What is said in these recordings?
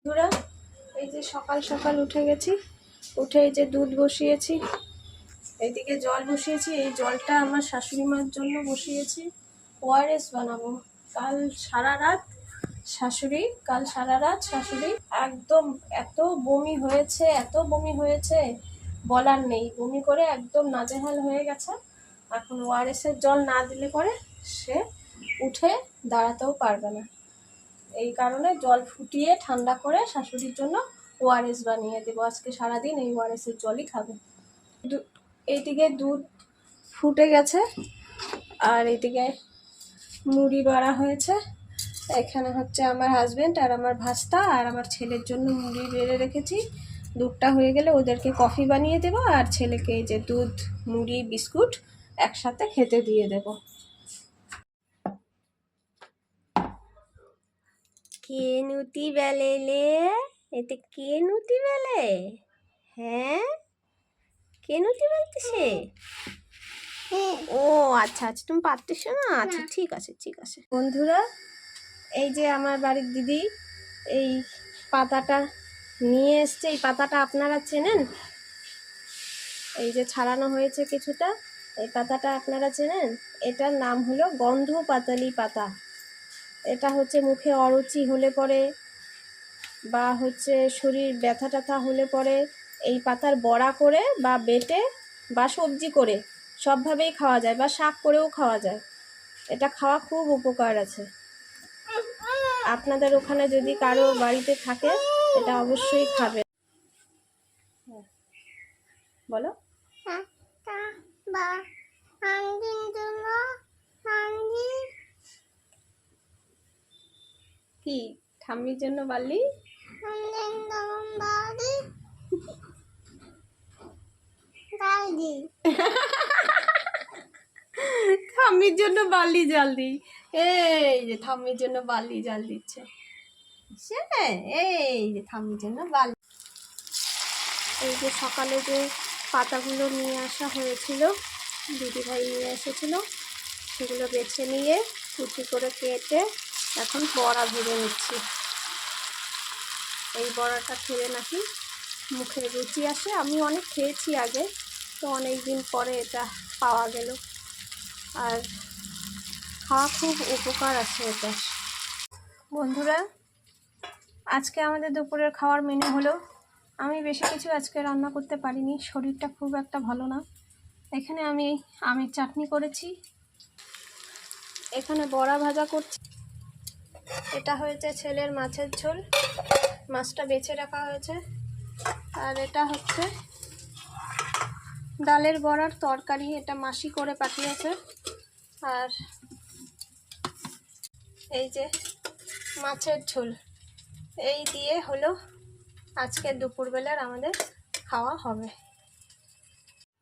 বন্ধুরা, এই যে সকাল সকাল উঠে গেছি, উঠে এই যে দুধ বসিয়েছি, এইদিকে জল বসিয়েছি। এই জলটা আমার শাশুড়ি মার জন্য বসিয়েছি, ওআরএস বানাবো। কাল সারা রাত শাশুড়ি একদম এত বমি হয়েছে, এত বমি হয়েছে বলার নেই। বমি করে একদম নাজেহাল হয়ে গেছে। এখন ওআরএস এর জল না দিলে পরে সে উঠে দাঁড়াতেও পারবে না। এই কারণে জল ফুটিয়ে ঠান্ডা করে শাশুড়ির জন্য ওআরএস বানিয়ে দেবো। আজকে সারাদিন এই ওআরএস এর জলই খাবে। এইদিকে দুধ ফুটে গেছে আর এইদিকে মুড়ি বাড়া হয়েছে। এখানে হচ্ছে আমার হাজবেন্ড আর আমার ভাস্তা আর আমার ছেলের জন্য মুড়ি বেড়ে রেখেছি। দুধটা হয়ে গেলে ওদেরকে কফি বানিয়ে দেবো আর ছেলেকে এই যে দুধ, মুড়ি, বিস্কুট একসাথে খেতে দিয়ে দেবো। কে নুতি বেলে লে? এতে কে নুতি বেলে? হ্যাঁ, কে নুতি বেলতেছে? ও আচ্ছা আচ্ছা, তুমি পারতেছো না? আচ্ছা ঠিক আছে ঠিক আছে। বন্ধুরা, এই যে আমার বাড়ির দিদি এই পাতাটা নিয়ে এসছে। এই পাতাটা আপনারা চেনেন? এই যে ছাড়ানো হয়েছে কিছুটা, এই পাতাটা আপনারা চেনেন? এটার নাম হলো গন্ধ পাতালি পাতা। এটা হচ্ছে মুখে অরুচি হলে পরে বা হচ্ছে শরীর ব্যথা ট্যাথা হলে পরে এই পাতার বড়া করে বা বেটে বা সবজি করে সবভাবেই খাওয়া যায়, বা শাক করেও খাওয়া যায়। এটা খাওয়া খুব উপকার আছে। আপনাদের ওখানে যদি কারো বাড়িতে থাকে এটা অবশ্যই খাবে। বলো। কি ঠাম্মির জন্য বালি? ঠাম্মির জন্য বালি জাল দিই। এই যে ঠাম্মির জন্য বালি জাল দিচ্ছে। এই যে ঠাম্মির জন্য বালি। এই যে সকালে যে পাতাগুলো নিয়ে আসা হয়েছিল, দিদিভাই নিয়ে এসেছিল, সেগুলো বেছে নিয়ে কুচি করে কেটে এখন বড়া ভেজে নিচ্ছি। এই বড়াটা খেলে নাকি মুখে রুচি আসে। আমি অনেক খেয়েছি আগে, তো অনেক দিন পরে এটা পাওয়া গেল। আর খাওয়া খুব উপকার আছে এটা। বন্ধুরা, আজকে আমাদের দুপুরের খাওয়ার মেনু হলো, আমি বেশি কিছু আজকে রান্না করতে পারিনি, শরীরটা খুব একটা ভালো না। এখানে আমি আমের চাটনি করেছি, এখানে বড়া ভাজা করছি, এটা হয়েছে ছেলের মাছের ঝোল, মাছটা বেছে রাখা হয়েছে, আর এটা হচ্ছে ডালের বড়ার তরকারি, এটা মাসি করে পাঠিয়েছে। আর এই যে মাছের ঝোল, এই দিয়ে হলো আজকে দুপুরবেলার আমাদের খাওয়া হবে।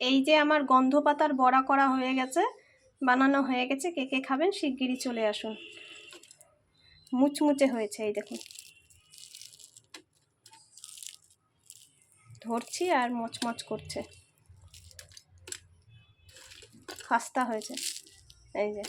এই যে আমার গন্ধ পাতার বড়া করা হয়ে গেছে, বানানো হয়ে গেছে। কে কে খাবেন শিগগিরই চলে আসুন। মুচমুচে হয়েছে, এই দেখুন ধরছি আর মচমচ করছে, খাস্তা হয়েছে। এই যে